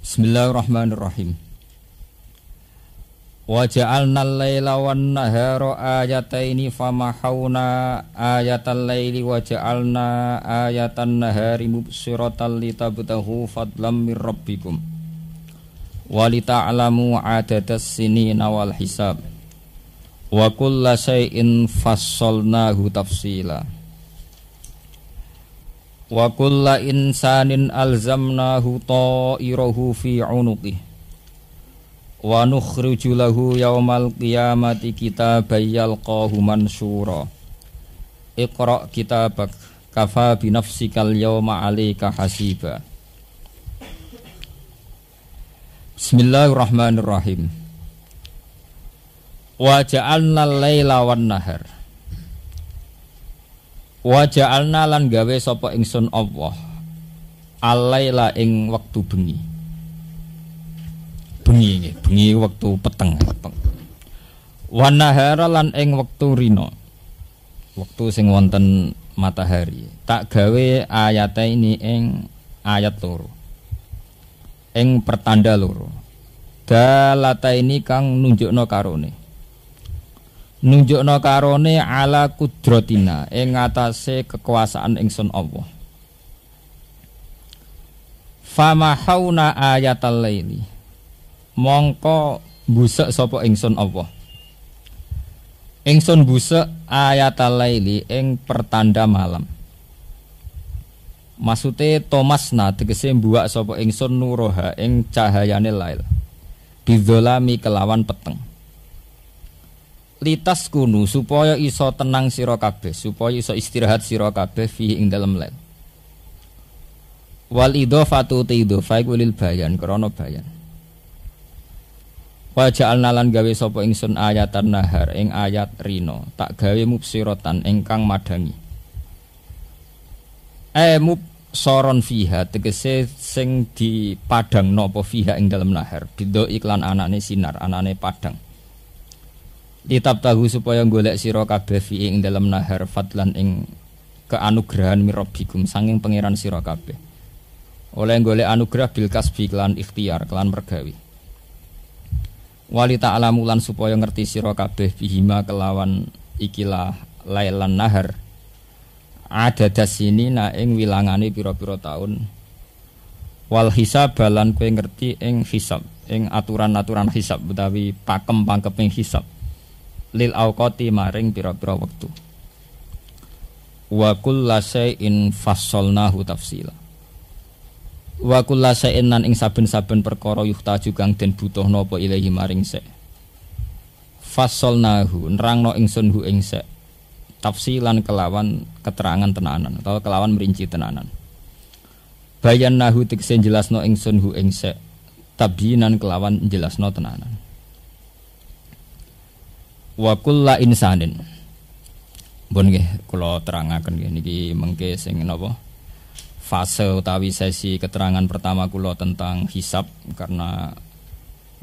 Bismillahirrahmanirrahim. Wa ja'alna al-laila wan nahara ayataini famahawna ayatal laili wa ja'alna ayatan nahari mubsiratan litabtahu fadlam mir rabbikum wa lita'lamu adadas sinina wal hisab wa kulla shay'in fassalnahu tafsila wa kulla insanin alzamnahu ta'irahu fi 'unuqihi wa nukhriju lahu yaumal qiyamati kitaban yalqahu mansura iqra kitabak kafa bi nafsikal yawma 'alaika hasiba. Bismillahirrahmanirrahim. Wa ja'alna al-laila wan nahar. Wa ja'alna lan gawe sapa ingsun Allah al-laila ing wektu bengi. Bengi wektu peteng. Wan nahara lan ing wektu rina. Wektu sing wonten matahari. Tak gawe ayate ini ing ayat loro. Ing pertanda loro. Dalata ini kang nunjukno karone. Nunjukno karone ala kudratina ing atase kekuasaan ingsun Allah. Famahawna ayatal laili. Mongko busek sapa ingsun Allah. Ingsun busek ayatal laili ing pertanda malam. Maksude Thomasna tegese mbuwak sapa ingsun nuroha ing cahayane lail. Bidzolami kelawan peteng. Litas kunu supaya iso tenang sira kabeh, supaya iso istirahat sira kabeh fi ing dalem lail. Wal idhofatu tidhofa lil bayan krana bayan. Wa ja'alna lan gawe sapa ingsun ayatan nahar ing ayat rina, tak gawe mubsiratan ingkang madangi. Mubsaron fiha tegese sing dipadangno apa fiha ing dalem nahar, bidho iklan anane sinar, anane padang. Kitab tahu supaya golek sira kabeh fi ing dalem nahar fadlan ing keanugrahan mirabbikum sanging pangeran sira kabeh. Oleh golek anugerah bil kasbi kelan ikhtiar kelan mergawe. Wali ta'lamu lan supaya ngerti sira kabeh bihima kelawan ikilah lailan nahar. Adadas ini na ing wilangane pira-pira taun. Wal hisab lan kowe ngerti ing hisab, ing aturan-aturan hisab utawi pakem-pakeming hisab. Lil auqati maring pira-pira wektu. Wa kullu shay'in fassalnahu tafsila. Wa kullu shay'in nan ing saben-saben perkara yuhtaju kang den butuhna apa ilahi maring sek. Fassalnahu nerangno ingsun hu ing sek. Tafsilan kelawan keterangan tenanan atau kelawan merinci tenanan. Bayannahu tegese jelasno ingsun hu ing sek. Tabyinan kelawan jelasno tenanan. Wa kullu insanin. Pun nggih kula terangaken nggih niki mengke sing napa? Fase utawi sesi keterangan pertama kula tentang hisab karena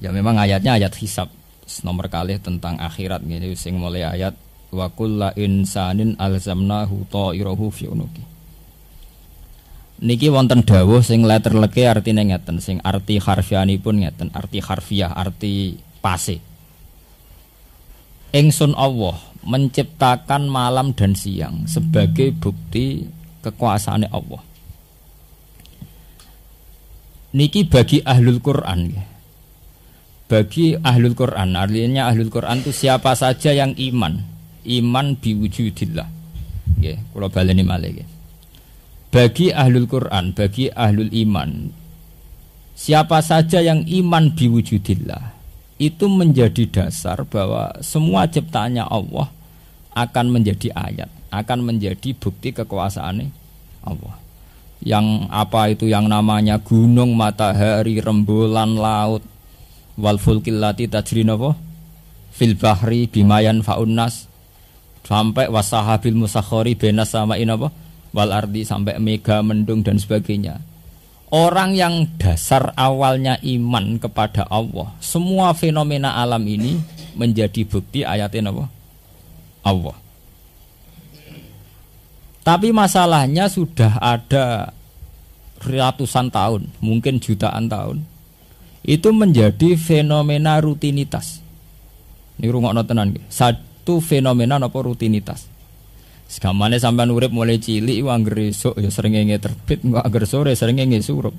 ya memang ayatnya ayat hisab nomor kalih tentang akhirat ngene sing mulai ayat wa kullu insanin alzamnahu ta'irahu fi unuki. Niki wonten dawuh sing letterleke artine ngeten sing arti harfianipun ngeten arti harfiah arti pase. Ingsun Allah menciptakan malam dan siang sebagai bukti kekuasaane Allah. Niki bagi ahlul Quran. Bagi ahlul Quran, artinya ahlul Quran itu siapa saja yang iman biwujudillah. Nggih, kula baleni malih nggih. Bagi ahlul Quran, bagi ahlul iman, siapa saja yang iman biwujudillah, itu menjadi dasar bahwa semua ciptaannya Allah akan menjadi ayat, akan menjadi bukti kekuasaannya Allah. Yang apa itu yang namanya gunung, matahari, rembulan, laut, wal fulkil lati tajri napa fil bahri bimayan faunnas sampai wasahabil musakhori benas sama inapa wal ardi sampai mega mendung dan sebagainya. Orang yang dasar awalnya iman kepada Allah, semua fenomena alam ini menjadi bukti ayatnya apa? Allah. Tapi masalahnya sudah ada ratusan tahun, mungkin jutaan tahun. itu menjadi fenomena rutinitas. Ini rungokno tenan nggih. Satu fenomena napa rutinitas. Segamane sampean urip mulai cilik iku anggere esuk ya srengenge terbit, engko anggere sore srengenge surup.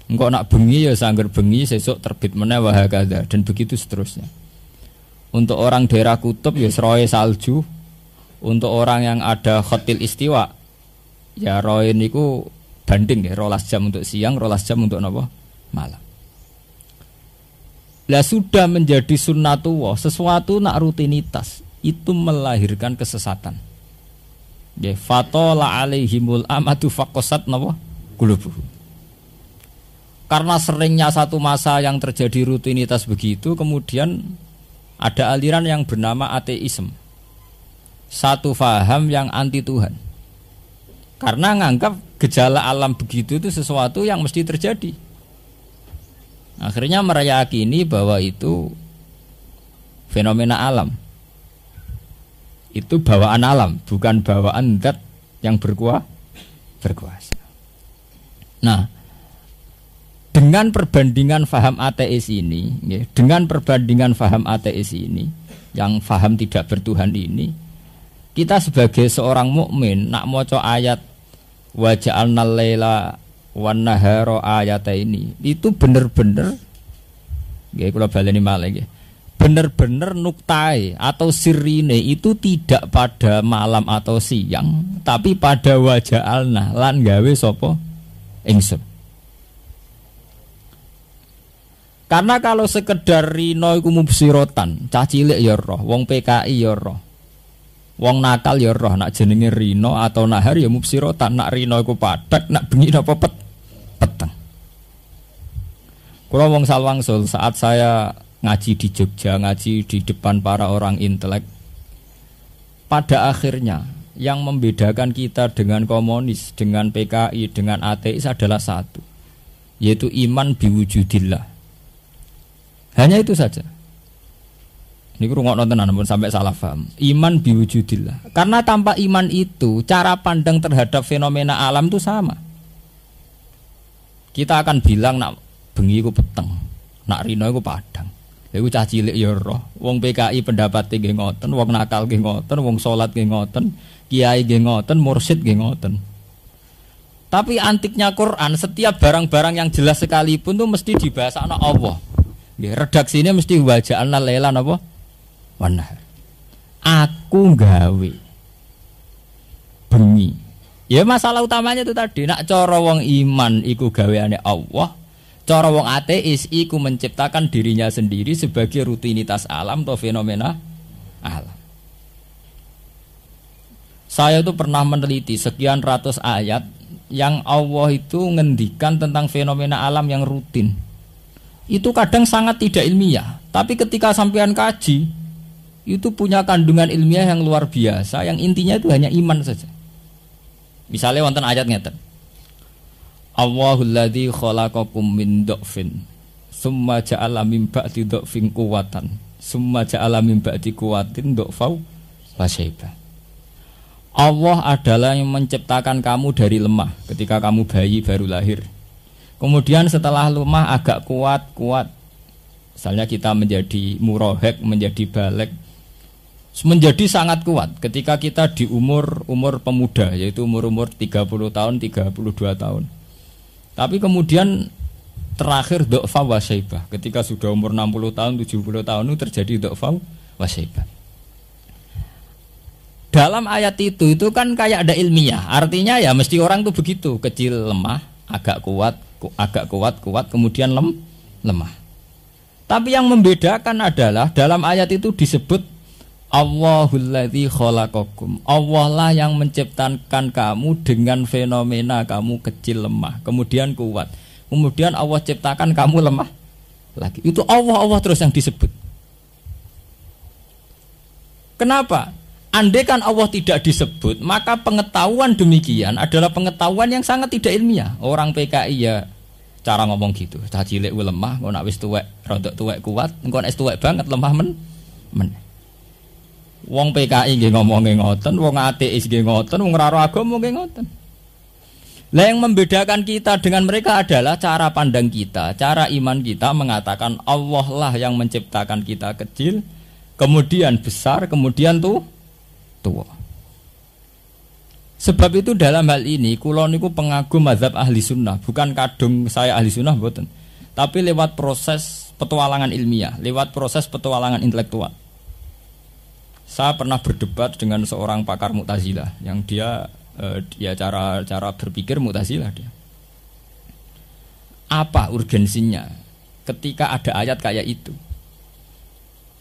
Engko nak bengi ya sangger bengi sesuk terbit meneh wa hakadha dan begitu seterusnya. Untuk orang daerah kutub ya roe salju. Untuk orang yang ada khotil istiwa ya roe niku banding ya 12 jam untuk siang, 12 jam untuk napa? Malam. Lah sudah menjadi sunnatullah, sesuatu nak rutinitas itu melahirkan kesesatan. Ya fatola alaihimul amatu faqasat napa qulubuhum. Karena seringnya satu masa yang terjadi rutinitas begitu, kemudian ada aliran yang bernama ateisme. Satu faham yang anti Tuhan. Karena nganggap gejala alam begitu itu sesuatu yang mesti terjadi. Akhirnya meyakini bahwa itu fenomena alam. Itu bawaan alam, bukan bawaan zat yang berkuasa. Nah, dengan perbandingan faham ateis ini, ya, dengan perbandingan faham ateis ini, yang faham tidak bertuhan ini, kita sebagai seorang mukmin nak maca ayat wa ja'alnal laila wan nahara ayat ini, itu benar-benar, nggih kula baleni malih nggih. Benar-benar nuktai atau sirine itu tidak pada malam atau siang, tapi pada wajah alna lan gawe sapa ingsun. Karena kalau sekedar rino iku mubsirotan, cah cilik ya roh, wong PKI ya roh, wong nakal ya roh, nak jenenge rino atau nahar ya mubsirotan, nak rino iku padhak, nak bengi napa peteng. Kula wong Salwangsul saat saya ngaji di Jogja, ngaji di depan para orang intelek. Pada akhirnya yang membedakan kita dengan komunis, dengan PKI, dengan ateis adalah satu, yaitu iman biwujudillah. Hanya itu saja. Ini rungokno tenan ampun sampai salah paham. Iman biwujudillah. Karena tanpa iman itu cara pandang terhadap fenomena alam itu sama. Kita akan bilang nak bengi ku peteng, nak rino ku padang. Iku cah cilik ya roh, wong PKI pendapate nggih ngoten, wong nakal nggih ngoten, wong salat nggih ngoten, kiai nggih ngoten, mursyid nggih ngoten. Tapi antiknya Quran, setiap barang-barang yang jelas sekalipun tuh mesti dibahasana Allah. Nggih, redaksine mesti waja'alna laila napa? Wan nahar. Aku gawe bengi. Ya masalah utamanya itu tadi, nak cara wong iman iku gaweane Allah. Cara wong ateis iku menciptakan dirinya sendiri sebagai rutinitas alam atau fenomena alam. Saya itu pernah meneliti sekian ratus ayat yang Allah itu ngendikan tentang fenomena alam yang rutin. Itu kadang sangat tidak ilmiah, tapi ketika sampean kaji itu punya kandungan ilmiah yang luar biasa, yang intinya itu hanya iman saja. Misalnya wonten ayat ngeten. Allahul ladzi khalaqakum min dha'fin summa ja'ala min ba'di dha'fin quwwatan summa ja'ala min ba'di quwwatin dha'fau wa syaiba. Allah adalah yang menciptakan kamu dari lemah ketika kamu bayi baru lahir. Kemudian setelah lemah agak kuat. Misalnya kita menjadi murahek, menjadi balik, menjadi sangat kuat ketika kita di umur pemuda, yaitu umur 30 tahun, 32 tahun. Tapi kemudian terakhir dha'fa wa syaibah. Ketika sudah umur 60 tahun, 70 tahun itu terjadi dha'fa wa syaibah. Dalam ayat itu kan kayak ada ilmiah. Artinya ya mesti orang tuh begitu, kecil lemah, agak kuat, kemudian lemah. Tapi yang membedakan adalah dalam ayat itu disebut Allahul ladzi khalaqakum. Allah lah yang menciptakan kamu dengan fenomena kamu kecil lemah, kemudian kuat. Kemudian Allah ciptakan kamu lemah lagi. Itu Allah terus yang disebut. Kenapa? Andai kan Allah tidak disebut, maka pengetahuan demikian adalah pengetahuan yang sangat tidak ilmiah. Orang PKI ya cara ngomong gitu. Cah cilik lemah, engko nek wis tuwek, rodok tuwek kuat, engko nek tuwek banget lemah men. Wong PKI nggih ngomongke ngoten, wong ateis nggih ngoten, wong ora agama nggih ngoten. Lah yang membedakan kita dengan mereka adalah cara pandang kita, cara iman kita mengatakan Allah lah yang menciptakan kita kecil, kemudian besar, kemudian tua. Sebab itu dalam hal ini kula niku pengagum mazhab ahli sunnah, bukan kadung saya ahli sunnah mboten. Tapi lewat proses petualangan ilmiah, lewat proses petualangan intelektual. Saya pernah berdebat dengan seorang pakar Mu'tazilah yang dia cara berpikir Mu'tazilah dia. Apa urgensinya ketika ada ayat kayak itu?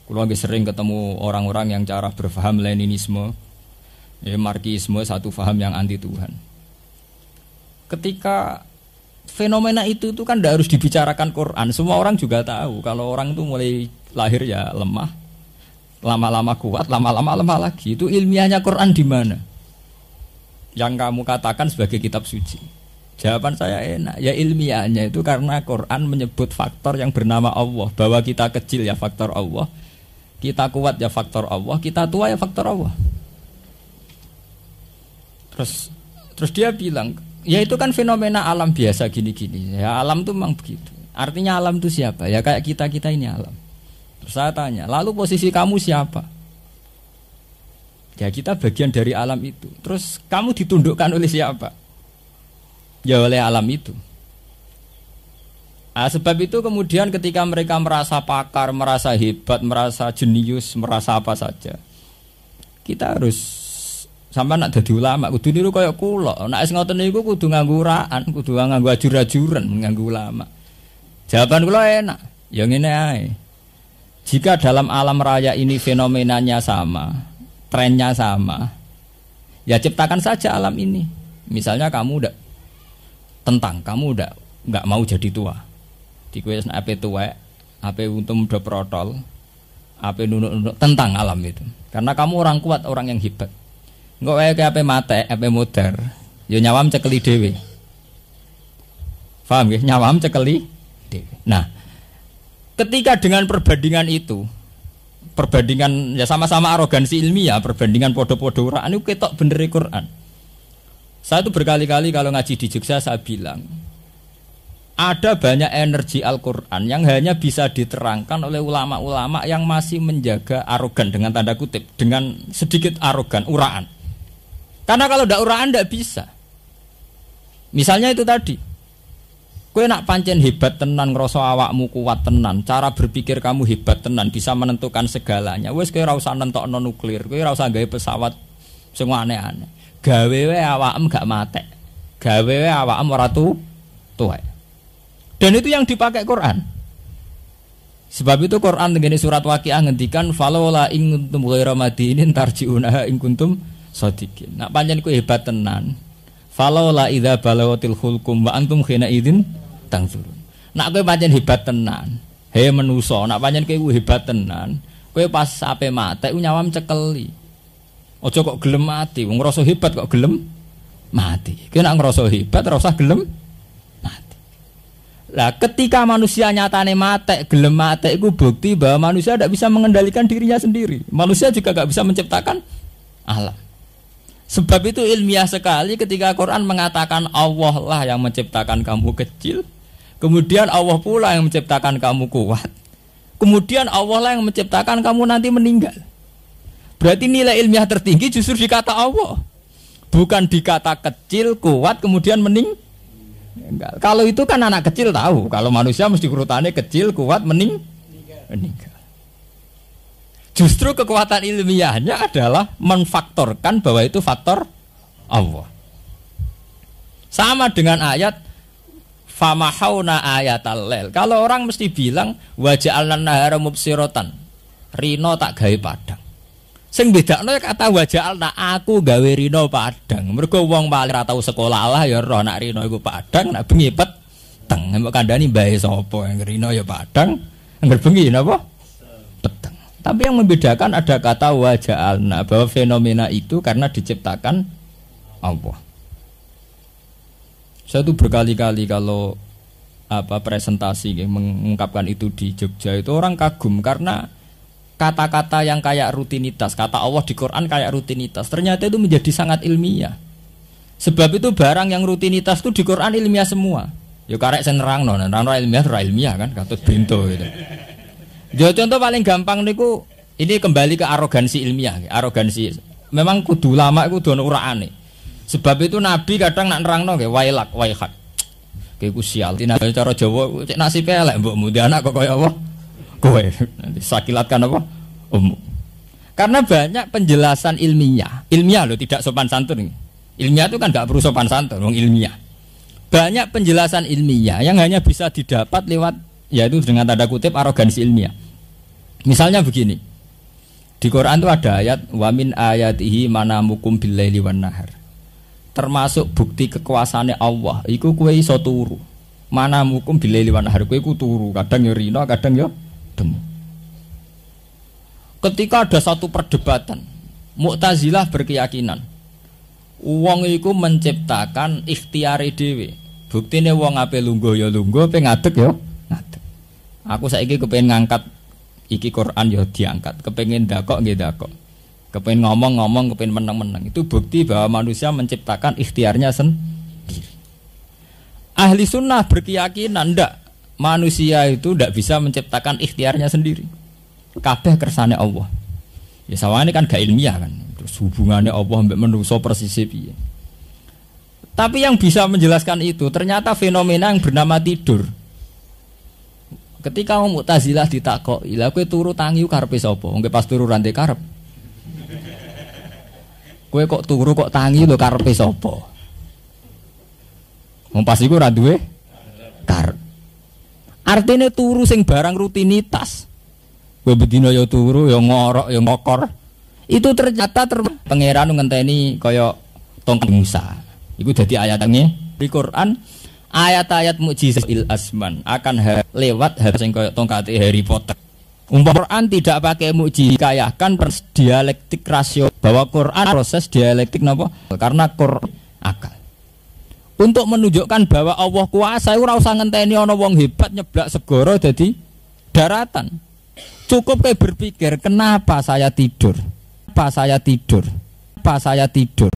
Kulo lagi sering ketemu orang-orang yang cara berfaham Leninisme, Marxisme, satu faham yang anti Tuhan. Ketika fenomena itu kan tidak harus dibicarakan Quran. Semua orang juga tahu kalau orang itu mulai lahir ya lemah, lama-lama kuat, lama-lama lemah lagi. Itu ilmiahnya Quran di mana? Yang kamu katakan sebagai kitab suci. Jawaban saya enak, ya ilmiahnya itu karena Quran menyebut faktor yang bernama Allah, bahwa kita kecil ya faktor Allah, kita kuat ya faktor Allah, kita tua ya faktor Allah. Terus dia bilang, ya itu kan fenomena alam biasa gini-gini. Ya alam itu memang begitu. Artinya alam itu siapa? Ya kayak kita ini alam. Terus saya tanya, lalu posisi kamu siapa? Ya kita bagian dari alam itu. Terus kamu ditundukkan oleh siapa? Ya oleh alam itu. Sebab itu kemudian ketika mereka merasa pakar, merasa hebat, merasa jenius, merasa apa saja, kita harus sampai nak dadi ulama, kudu niru kaya kula. Nek wis ngoten niku kudu nganggo uraan, kudu nganggo ajur-ajuran, nganggo ulama. Jawaban kula enak, ya ngene ae. Jika dalam alam raya ini fenomenanya sama, trennya sama, ya ciptakan saja alam ini. Misalnya kamu kamu nggak mau jadi tua. Di kuis ape tua, ape untung udah protol, ape nunuk tentang alam itu. Karena kamu orang kuat, orang yang hebat. Nggak kayak ape mate, ape modar, ya nyawam cekeli dewe. Paham ya? Nyawam cekeli dewe. Nah, ketika dengan perbandingan itu, perbandingan ya sama-sama arogansi ilmiah, perbandingan podo-podo uraan itu ketok bener Quran. Saya itu berkali-kali kalau ngaji di Jogja saya bilang ada banyak energi Al-Quran yang hanya bisa diterangkan oleh ulama-ulama yang masih menjaga arogan dengan tanda kutip, dengan sedikit arogan, uraan. Karena kalau tidak uraan tidak bisa. Misalnya itu tadi, kowe nak pancen hebat tenan, ngrasa awakmu kuat tenan, cara berpikir kamu hebat tenan, bisa menentukan segalanya. Wes kowe ora usah nentokno nuklir, kowe ora usah gawe pesawat sing aneh-aneh. Gawe wae awakmu gak matek. Gawe wae awakmu ora tuwek. Dan itu yang dipakai Quran. Sebab itu Quran tengene surat Waqiah ngendikan falaula in kuntum ghairu madinin tarji'una in kuntum shadiqin. Nak pancen kowe hebat tenan. Falaula idza balaghatil hulqum wa antum khina idzin tangzurun. Nak kowe pancen hebat tenan, he menusa, nak pancen kowe hebat tenan, kowe pas ape mate nyawam cekeli. Aja kok gelem mati, wong ngrasa hebat kok gelem mati. Kowe nak ngrasa hebat ora usah gelem mati. Lah ketika manusia nyatane mate, gelem mate iku bukti bahwa manusia tidak bisa mengendalikan dirinya sendiri. Manusia juga enggak bisa menciptakan alam. Sebab itu ilmiah sekali ketika Quran mengatakan Allah lah yang menciptakan kamu kecil, kemudian Allah pula yang menciptakan kamu kuat, kemudian Allah lah yang menciptakan kamu nanti meninggal. Berarti nilai ilmiah tertinggi justru di kata Allah, bukan di kata kecil, kuat, kemudian meninggal. Kalau itu kan anak kecil tahu, kalau manusia mesti urutannya kecil, kuat, meninggal. Justru kekuatan ilmiahnya adalah memfaktorkan bahwa itu faktor Allah. Sama dengan ayat famahawna ayatal lail. Kalau orang mesti bilang waja'alna nahara mubsiratan, rino tak gawe padang. Sing bedakno kata waja'alna, aku gawe rino padang. Mergo wong paling ora tau sekolah lah ya roh nak rino iku padang, nak bengi peteng. Mbok kandhani mbae sapa yang rino ya padang, angger bengi napa? Peteng. Tapi yang membedakan ada kata waja'alna, bahwa fenomena itu karena diciptakan Allah. Saya tuh berkali-kali kalau presentasi mengungkapkan itu di Jogja itu orang kagum karena kata-kata yang kayak rutinitas, kata Allah di Quran kayak rutinitas, ternyata itu menjadi sangat ilmiah. Sebab itu barang yang rutinitas itu di Quran ilmiah semua. Ya karek sing nerangno, ilmiah kan katut bento gitu. Jo contoh paling gampang niku ini kembali ke arogansi ilmiah, arogansi. Memang kudu lama kudu ono urane. Sebab itu Nabi kadang nak nerangno nggih wailak waihat. Kayak ku sial, tina cara Jawa cek nasibe elek mbokmu, anak kok kaya apa? Kowe nanti sakilatkan apa? Karena banyak penjelasan ilmiah loh tidak sopan santun. Ilmiah itu kan nggak perlu sopan santun, wong ilmiah. Banyak penjelasan ilmiah yang hanya bisa didapat lewat yaitu dengan tanda kutip arogansi ilmiah. Misalnya begini, di Quran itu ada ayat wa min ayatihi manamukum billaili wan nahar. Termasuk bukti kekuasaannya Allah, iku kowe iso turu. Manamukum billaili wan nahar, kowe iku turu, kadang yo rino, kadang yo demu. Ketika ada satu perdebatan, Mu'tazilah berkeyakinan wong iku menciptakan ikhtiare dhewe. Buktine wong ape lungguh ya lungguh, ape ngadeg ya ngadeg. Aku saiki kepengin ngangkat iki Quran ya diangkat, kepengin dakok nggih dakok. Kepengin ngomong-ngomong, kepengin meneng-meneng. Itu bukti bahwa manusia menciptakan ikhtiarnya sendiri. Ahli sunnah berkeyakinan ndak, manusia itu ndak bisa menciptakan ikhtiarnya sendiri. Kabeh kersane Allah. Ya sawane kan gak ilmiah kan. Terus hubungannya Allah mbek manusa persis piye. Tapi yang bisa menjelaskan itu ternyata fenomena yang bernama tidur. Ketika wong Mu'tazilah ditakoki, lha kowe turu tangi karepe sapa? Wong pas turu rante karep. Kowe kok turu kok tangi lho karepe sapa? Wong pas iku ora duwe karep. Artine turu sing barang rutinitas. Kowe bedino ya turu ya ngorok ya ngokor. Itu ternyata pangeran ngenteni kaya tongkat Musa. Iku dadi ayatane di Quran. Ayat-ayat mukjizat il asman akan lewat sing kaya tongkate Harry Potter. Umpama Quran tidak pakai mukjizat kayakan dialektik rasio bahwa Quran proses dialektik napa? Karena Quran akal. Untuk menunjukkan bahwa Allah kuasa ora usah ngenteni ana wong hebat nyeblak segara dadi daratan. Cukup kayak berpikir, kenapa saya tidur? Kenapa saya tidur? Kenapa saya tidur?